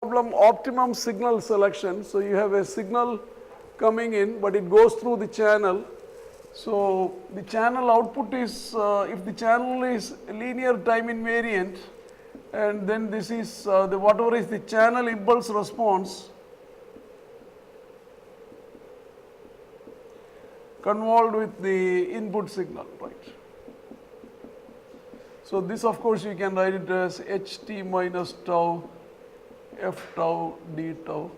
problem optimum signal selection. So, you have a signal coming in, but it goes through the channel. So, the channel output is if the channel is linear time invariant, and then this is the whatever is the channel impulse response convolved with the input signal, right. So, this of course you can write it as ht minus tau f tau d tau,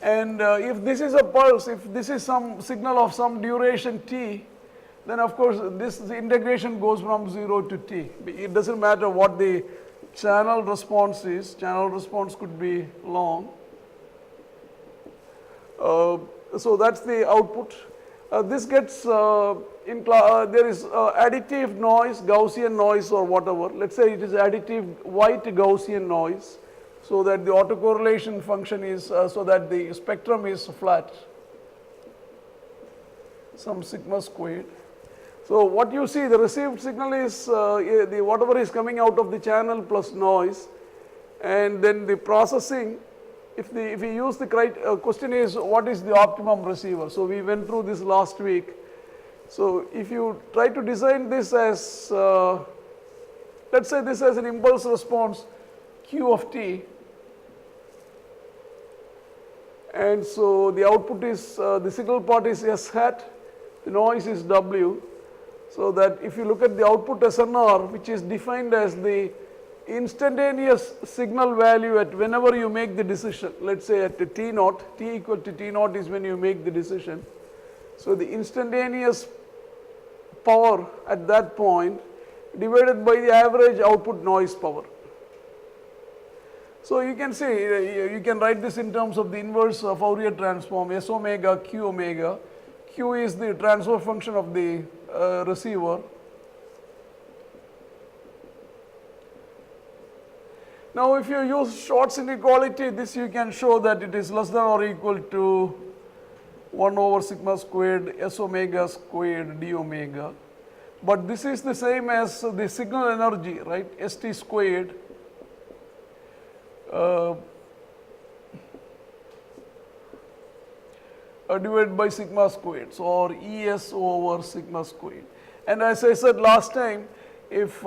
and if this is a pulse, if this is some signal of some duration t, then of course this the integration goes from 0 to t. It does not matter what the channel response is, channel response could be long. So, that is the output. This gets there is additive noise, Gaussian noise or whatever. Let us say it is additive white Gaussian noise, so that the autocorrelation function is so that the spectrum is flat, some sigma squared. So, what you see, the received signal is the whatever is coming out of the channel plus noise, and then the processing. If we use the question is what is the optimum receiver. So, we went through this last week. So, if you try to design this as let us say this as an impulse response q of t, and so the output is the signal part is s hat, the noise is w. So, that if you look at the output SNR, which is defined as the instantaneous signal value at whenever you make the decision, let us say at t naught, t equal to t naught is when you make the decision. So, the instantaneous power at that point divided by the average output noise power. So, you can say you can write this in terms of the inverse Fourier transform S omega q omega. Q is the transfer function of the receiver. Now, if you use Short's inequality, this you can show that it is less than or equal to 1 over sigma squared S omega squared d omega, but this is the same as the signal energy, right, St squared divided by sigma squared, so or Es over sigma squared. And as I said last time, if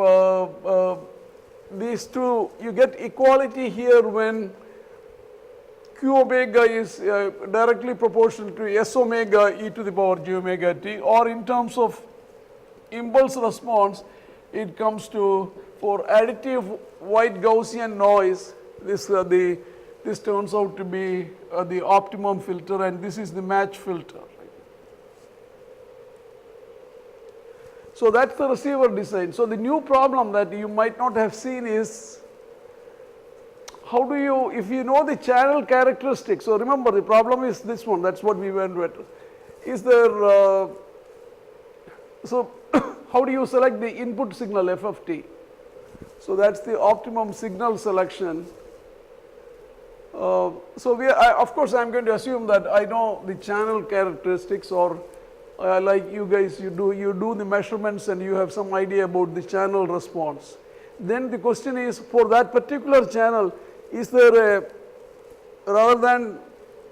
these two, you get equality here when q omega is directly proportional to S omega e to the power j omega t, or in terms of impulse response, it comes to, for additive white Gaussian noise, this turns out to be the optimum filter, and this is the match filter. So, that is the receiver design. So, the new problem that you might not have seen is how do you, if you know the channel characteristics. So, remember the problem is this one, that is what we went with. Is there, so how do you select the input signal f of t? So, that is the optimum signal selection. So, of course, I am going to assume that I know the channel characteristics, or like you guys, you do the measurements and you have some idea about the channel response. Then the question is, for that particular channel, is there a, rather than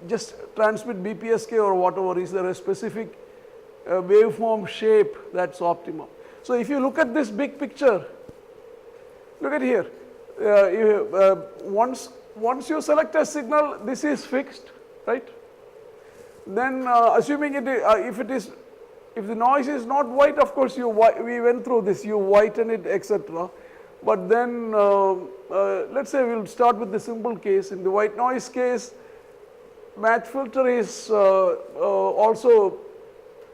just transmit BPSK or whatever, is there a specific waveform shape that is optimum? So, if you look at this big picture, look at here, once you select a signal, this is fixed, right? Then assuming if the noise is not white, of course we went through this, you whiten it, etc. But then let us say we will start with the simple case. In the white noise case, match filter is also,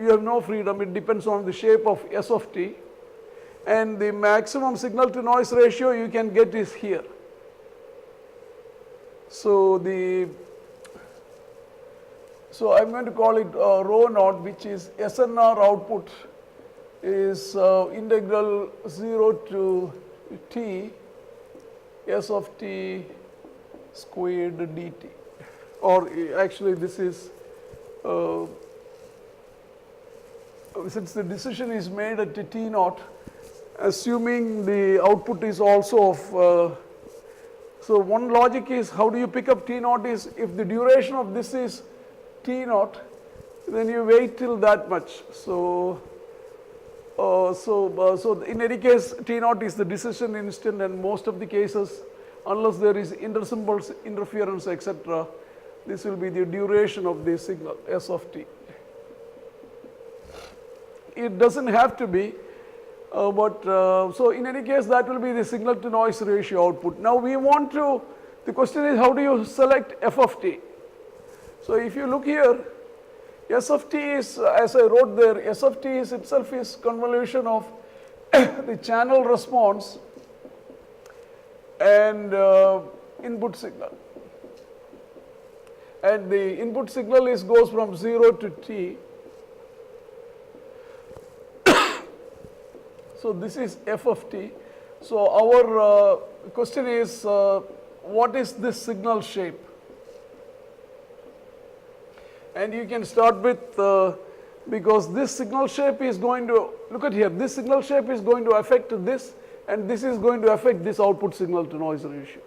you have no freedom, it depends on the shape of S of t, and the maximum signal to noise ratio you can get is here. So, so I am going to call it rho naught, which is SNR output is integral 0 to t S of t squared dt, or actually this is since the decision is made at t naught, assuming the output is also of So one logic is, how do you pick up T naught is, if the duration of this is T naught, then you wait till that much. So in any case, T naught is the decision instant, and most of the cases, unless there is intersymbol interference, etc., this will be the duration of the signal S of t. It doesn't have to be, so in any case, that will be the signal to noise ratio output. Now we want to, the question is, how do you select f of t? So if you look here, S of t is, as I wrote there, S of t is itself is convolution of the channel response and input signal. And the input signal is goes from 0 to t. So this is f of t. So our question is, what is this signal shape? And you can start with, because this signal shape is going to, look at here, this signal shape is going to affect this, and this is going to affect this output signal to noise ratio.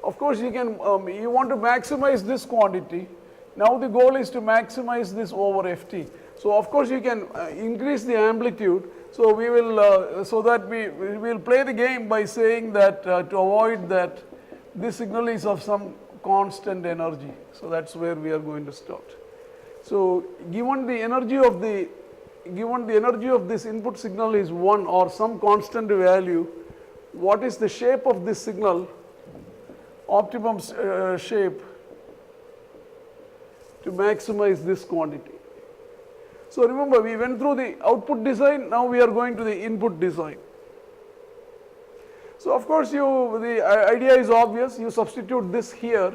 Of course, you can, you want to maximize this quantity. Now the goal is to maximize this over ft. So of course you can increase the amplitude. So we will, so that we will play the game by saying that to avoid that this signal is of some constant energy. So that's where we are going to start. So given the energy of this input signal is 1 or some constant value, what is the shape of this signal? Optimum shape to maximize this quantity. So remember, we went through the output design, now we are going to the input design. So of course the idea is obvious, you substitute this here,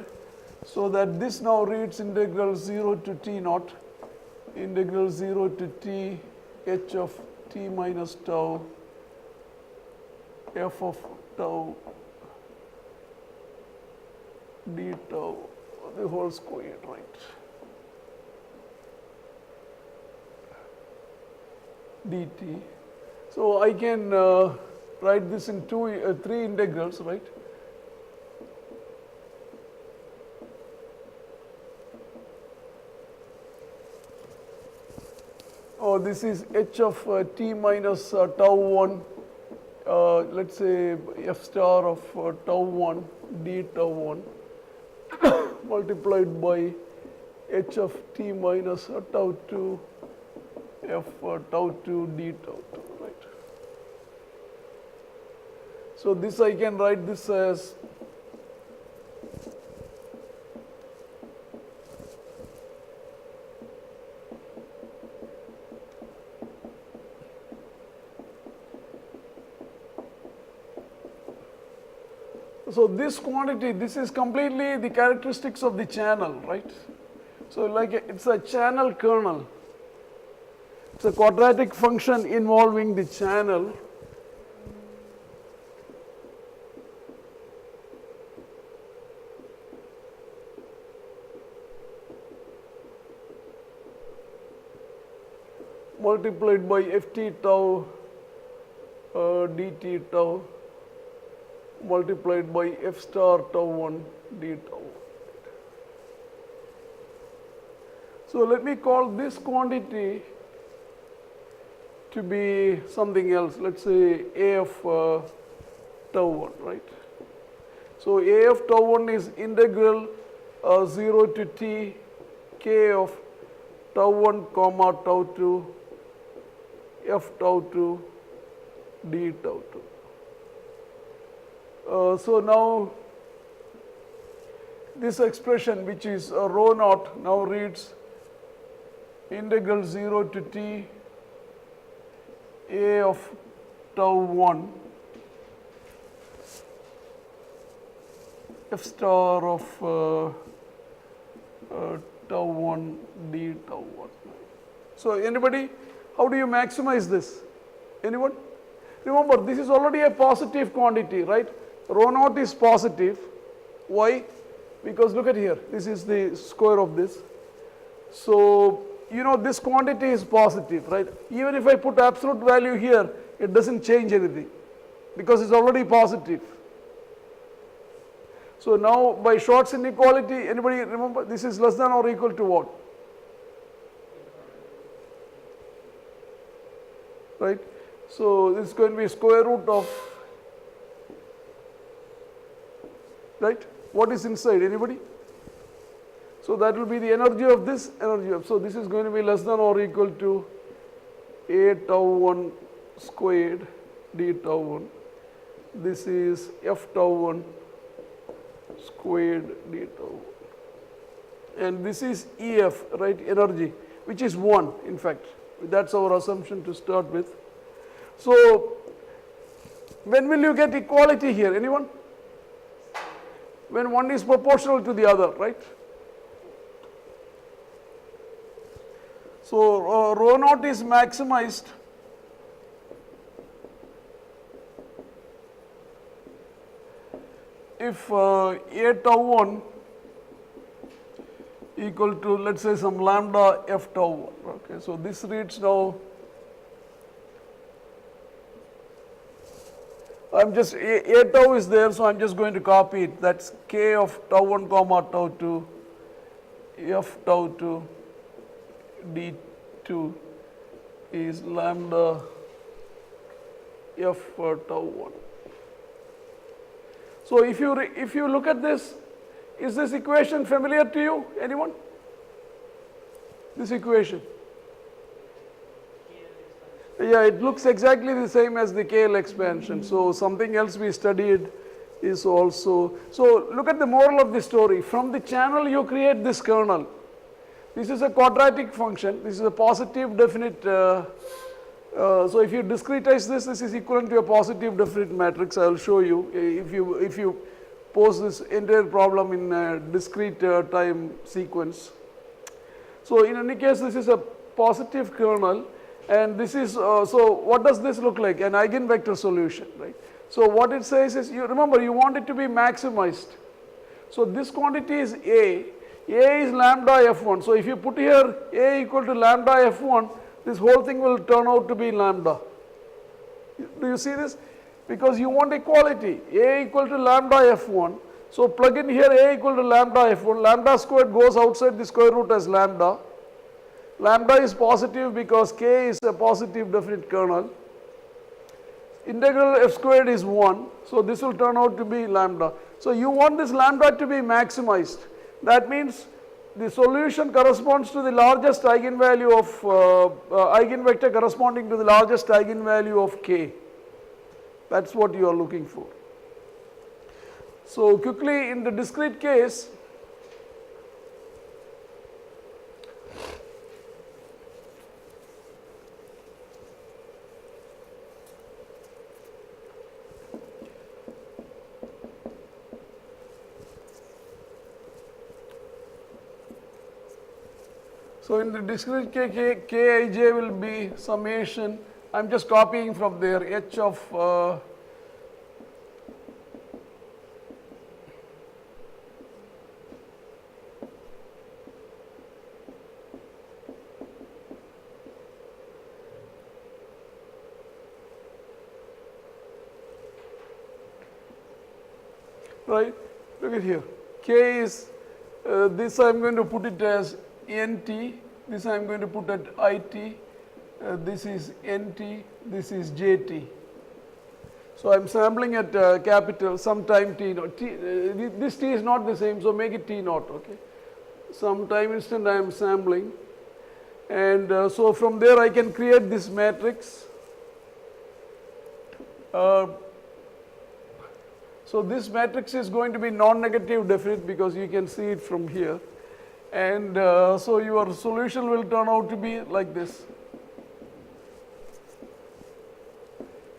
so that this now reads integral 0 to t naught, integral 0 to t h of t minus tau, f of tau d tau, the whole squared, right? dt. So I can write this in three integrals, right? Oh, this is h of t minus tau 1, let's say f star of tau 1 d tau 1 multiplied by h of t minus tau 2 f tau 2 d tau 2, right? So this I can write this as so this quantity, this is completely the characteristics of the channel, right? So like it's a channel kernel. It's a quadratic function involving the channel. Multiplied by ft tau dt tau multiplied by f star tau 1 d tau. So let me call this quantity to be something else. Let's say a of tau 1, right? So a of tau 1 is integral 0 to t k of tau 1 comma tau 2 f tau 2 d tau 2. So now this expression, which is rho naught, now reads integral 0 to t a of tau 1 f star of tau 1 d tau 1. So anybody, how do you maximize this? Anyone? Remember, this is already a positive quantity, right? Rho naught is positive. Why? Because look at here, this is the square of this. So you know this quantity is positive, right? Even if I put absolute value here, it doesn't change anything because it's already positive. So now by Short's inequality, anybody remember this is less than or equal to what? Right. So this is going to be square root of, right? What is inside? Anybody? So that will be the energy of this, energy of. So this is going to be less than or equal to A tau 1 squared d tau 1. This is F tau 1 squared d tau 1. And this is EF, right? Energy, which is 1 in fact. That's our assumption to start with. So when will you get equality here? Anyone? When one is proportional to the other, right? So rho naught is maximized if A tau 1 equal to, let's say, some lambda F tau 1. Okay, so this reads now, I'm just, A tau is there, so I'm just going to copy it. That's K of tau 1 comma tau 2 F tau 2 d2 is lambda F for tau 1. So if you look at this, is this equation familiar to you? Anyone? This equation? Yeah, it looks exactly the same as the KL expansion. So something else we studied is also, so look at the moral of the story. From the channel you create this kernel. This is a quadratic function. This is a positive definite. So if you discretize this, this is equivalent to a positive definite matrix. I will show you if you pose this entire problem in a discrete time sequence. So in any case, this is a positive kernel, and this is so what does this look like? An eigenvector solution, right? So what it says is, you remember you want it to be maximized. So this quantity is A. A is lambda F1. So if you put here A equal to lambda F1, this whole thing will turn out to be lambda. Do you see this? Because you want equality. A equal to lambda F1. So plug in here A equal to lambda F1. Lambda squared goes outside the square root as lambda. Lambda is positive because K is a positive definite kernel. Integral F squared is 1. So this will turn out to be lambda. So you want this lambda to be maximized. That means the solution corresponds to the largest eigenvalue of eigenvector corresponding to the largest eigenvalue of K. That's what you are looking for. So quickly, in the discrete case, so in the discrete Kij will be summation, I am just copying from there, H of right, look at here, K is, this I am going to put it as NT, this I am going to put at IT, this is NT, this is JT. So I am sampling at capital, some time T naught. This T is not the same, so make it T naught, okay. Some time instant I am sampling, and so from there I can create this matrix. So this matrix is going to be non-negative definite because you can see it from here. And so your solution will turn out to be like this.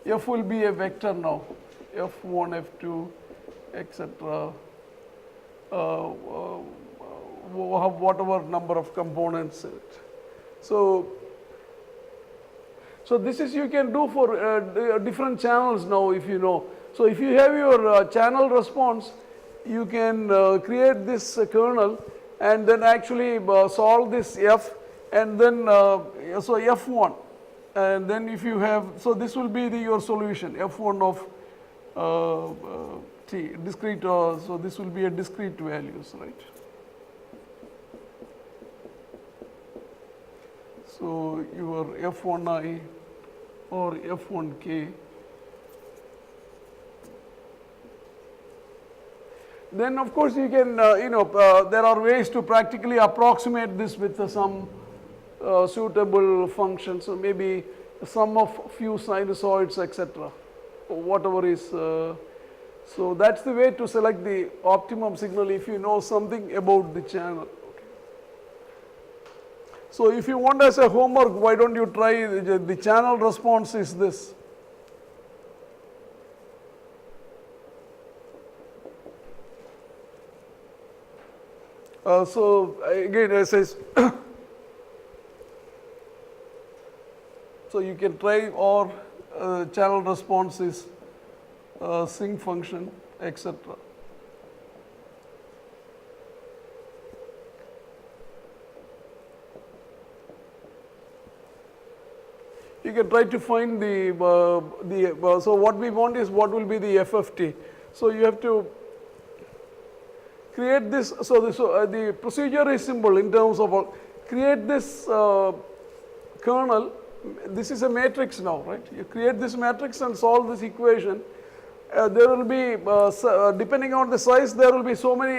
F will be a vector now, F1, F2, etc. Whatever number of components in it. So this is you can do for different channels now if you know. So if you have your channel response, you can create this kernel and then actually solve this F, and then so F1, and then if you have, so this will be your solution, F1 of t, discrete, so this will be a discrete values, right. So your f1i or f1k, then of course you can there are ways to practically approximate this with some suitable function. So maybe sum of few sinusoids, etc., whatever is so that's the way to select the optimum signal if you know something about the channel. So if you want as a homework, why don't you try the channel response is this. So again, as I so you can try, or channel response is sinc function, etc. You can try to find so what we want is what will be the FFT. So you have to create this. So the procedure is simple in terms of create this kernel. This is a matrix now, right? You create this matrix and solve this equation. There will be depending on the size, there will be so many.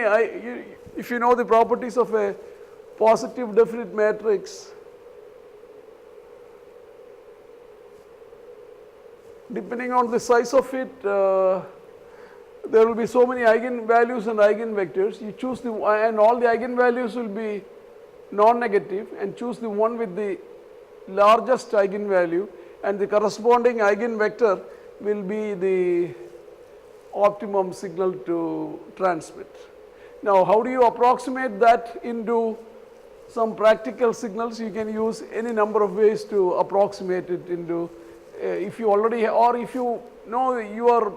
If you know the properties of a positive definite matrix, depending on the size of it, there will be so many eigenvalues and eigenvectors. You choose the, and all the eigenvalues will be non-negative, and choose the one with the largest eigenvalue, and the corresponding eigenvector will be the optimum signal to transmit. Now, how do you approximate that into some practical signals? You can use any number of ways to approximate it into, if you already, or if you know you are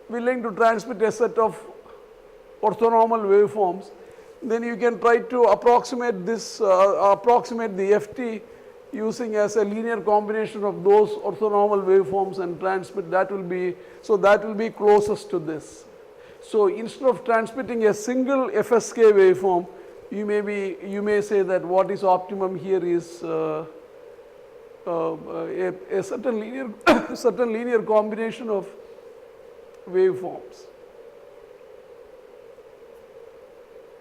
willing to transmit a set of orthonormal waveforms, then you can try to approximate this, approximate the FT using as a linear combination of those orthonormal waveforms and transmit. That will be, so that will be closest to this. So instead of transmitting a single FSK waveform, you may say that what is optimum here is a certain linear certain linear combination of waveforms.